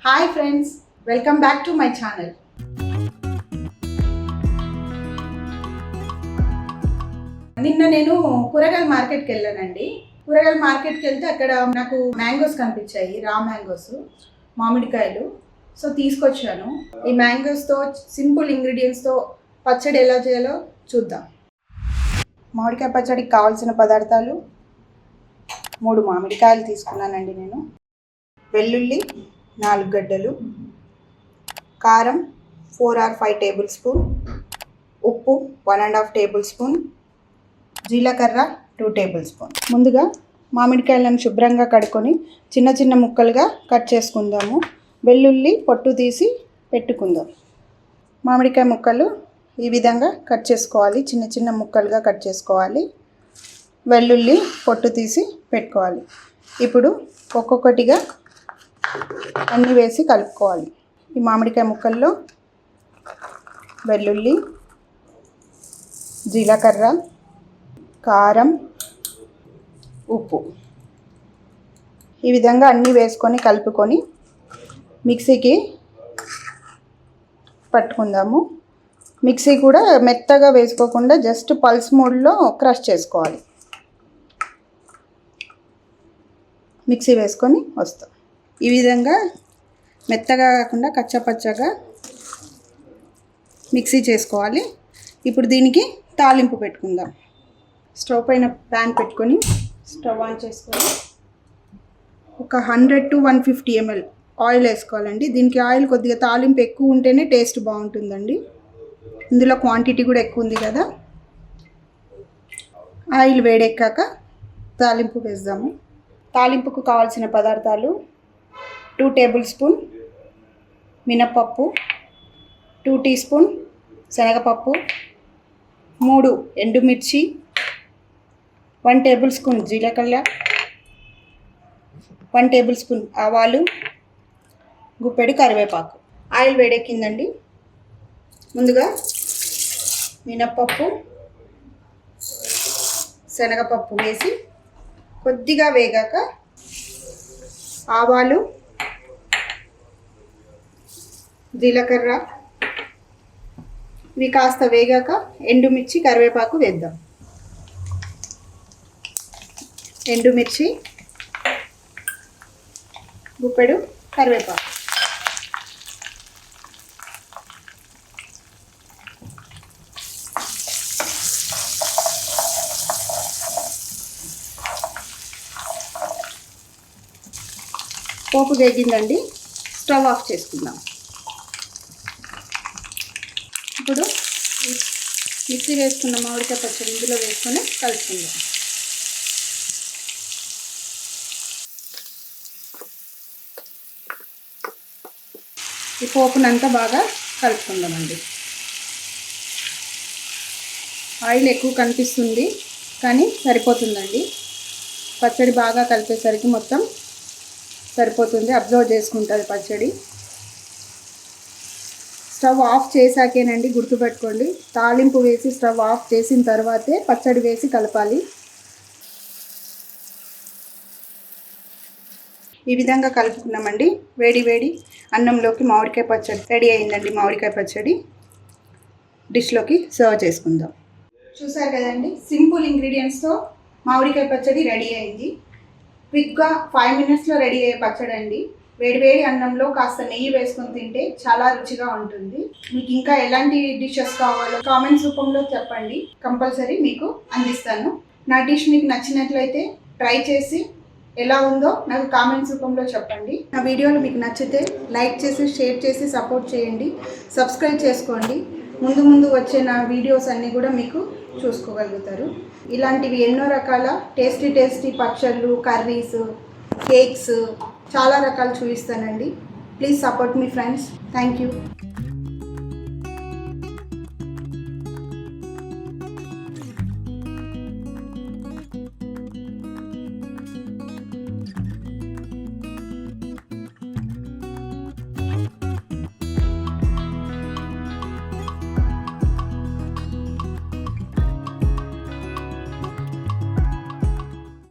Hi friends, welcome back to my channel. నిన్న నేను కూరగాయల మార్కెట్కి వెళ్ళానండి. కూరగాయల మార్కెట్కి వెళ్తే అక్కడ నాకు మ్యాంగోస్ కనిపించాయి, రా మ్యాంగోస్, మామిడికాయలు. సో తీసుకొచ్చాను. ఈ మ్యాంగోస్తో సింపుల్ ఇంగ్రీడియంట్స్తో పచ్చడి ఎలా చేయాలో చూద్దాం. మామిడికాయ పచ్చడికి కావాల్సిన పదార్థాలు: 3 మామిడికాయలు తీసుకున్నానండి నేను, వెల్లుల్లి 4 గడ్డలు, కారం 4 or 5 టేబుల్ స్పూన్, ఉప్పు 1.5 టేబుల్ స్పూన్, జీలకర్ర 2 టేబుల్ స్పూన్. ముందుగా మామిడికాయలను శుభ్రంగా కడుక్కొని చిన్న చిన్న ముక్కలుగా కట్ చేసుకుందాము. వెల్లుల్లి పొట్టు తీసి పెట్టుకుందాం. మామిడికాయ ముక్కలు ఈ విధంగా కట్ చేసుకోవాలి, చిన్న చిన్న ముక్కలుగా కట్ చేసుకోవాలి. వెల్లుల్లి పొట్టు తీసి పెట్టుకోవాలి. ఇప్పుడు ఒక్కొక్కటిగా అన్నీ వేసి కలుపుకోవాలి. ఈ మామిడికాయ ముక్కల్లో వెల్లుల్లి, జీలకర్ర, కారం, ఉప్పు ఈ విధంగా అన్నీ వేసుకొని కలుపుకొని మిక్సీకి పట్టుకుందాము. మిక్సీ కూడా మెత్తగా వేసుకోకుండా జస్ట్ పల్స్ మోడ్లో క్రష్ చేసుకోవాలి. మిక్సీ వేసుకొని వస్తాం. ఈ విధంగా మెత్తగా కాకుండా కచ్చపచ్చగా మిక్సీ చేసుకోవాలి. ఇప్పుడు దీనికి తాలింపు పెట్టుకుందాం. స్టవ్ పైన ప్యాన్ పెట్టుకొని స్టవ్ ఆన్ చేసుకొని ఒక 100 to 150 ml ఆయిల్ వేసుకోవాలండి. దీనికి ఆయిల్ కొద్దిగా తాలింపు ఎక్కువ ఉంటేనే టేస్ట్ బాగుంటుందండి. ఇందులో క్వాంటిటీ కూడా ఎక్కువ ఉంది కదా. ఆయిల్ వేడెక్కాక తాలింపు వేద్దాము. తాలింపుకు కావాల్సిన పదార్థాలు: 2 టేబుల్ స్పూన్ మినపప్పు, 2 టీ స్పూన్ శనగపప్పు, 3 ఎండుమిర్చి, 1 టేబుల్ స్పూన్ జీలకర్ర, 1 టేబుల్ స్పూన్ ఆవాలు, గుప్పెడు కరివేపాకు. ఆయిల్ వేడెక్కిందండి. ముందుగా మినపప్పు, శనగపప్పు వేసి కొద్దిగా వేగాక ఆవాలు, జీలకర్ర ఇవి కాస్త వేగాక ఎండుమిర్చి, కరివేపాకు వేద్దాం. ఎండుమిర్చి, గుప్పెడు కరివేపాకు. పోపు వేగిందండి. స్టవ్ ఆఫ్ చేసుకుందాం. ఇప్పుడు మిక్సీ వేసుకున్న మామిడికాయ పచ్చడి ఇందులో వేసుకొని కలుపుకుందాం. ఈ పోపునంతా బాగా కలుపుకుందామండి. ఆయిల్ ఎక్కువ కనిపిస్తుంది కానీ సరిపోతుందండి. పచ్చడి బాగా కలిపేసరికి మొత్తం సరిపోతుంది, అబ్జర్వ్ చేసుకుంటుంది పచ్చడి. స్టవ్ ఆఫ్ చేశాకేనండి, గుర్తుపెట్టుకోండి. తాలింపు వేసి స్టవ్ ఆఫ్ చేసిన తర్వాతే పచ్చడి వేసి కలపాలి. ఈ విధంగా కలుపుకున్నామండి. వేడి వేడి అన్నంలోకి మామిడికాయ పచ్చడి రెడీ అయిందండి. మామిడికాయ పచ్చడి డిష్లోకి సర్వ్ చేసుకుందాం. చూసారు కదండి, సింపుల్ ఇంగ్రీడియంట్స్తో మామిడికాయ పచ్చడి రెడీ అయింది. క్విక్గా 5 minutesలో రెడీ అయ్యే పచ్చడి అండి. వేడివేడి అన్నంలో కాస్త నెయ్యి వేసుకొని తింటే చాలా రుచిగా ఉంటుంది. మీకు ఇంకా ఎలాంటి డిషెస్ కావాలో కామెంట్స్ రూపంలో చెప్పండి, కంపల్సరీ మీకు అందిస్తాను. నా డిష్ మీకు నచ్చినట్లయితే ట్రై చేసి ఎలా ఉందో నాకు కామెంట్స్ రూపంలో చెప్పండి. నా వీడియోలు మీకు నచ్చితే లైక్ చేసి, షేర్ చేసి సపోర్ట్ చేయండి. సబ్స్క్రైబ్ చేసుకోండి. ముందు వచ్చే నా వీడియోస్ అన్నీ కూడా మీకు చూసుకోగలుగుతారు. ఇలాంటివి ఎన్నో రకాల టేస్టీ పచ్చళ్ళు, కర్రీస్, కేక్స్ చాలా రకాలు చూపిస్తానండి. Please support me friends. Thank you.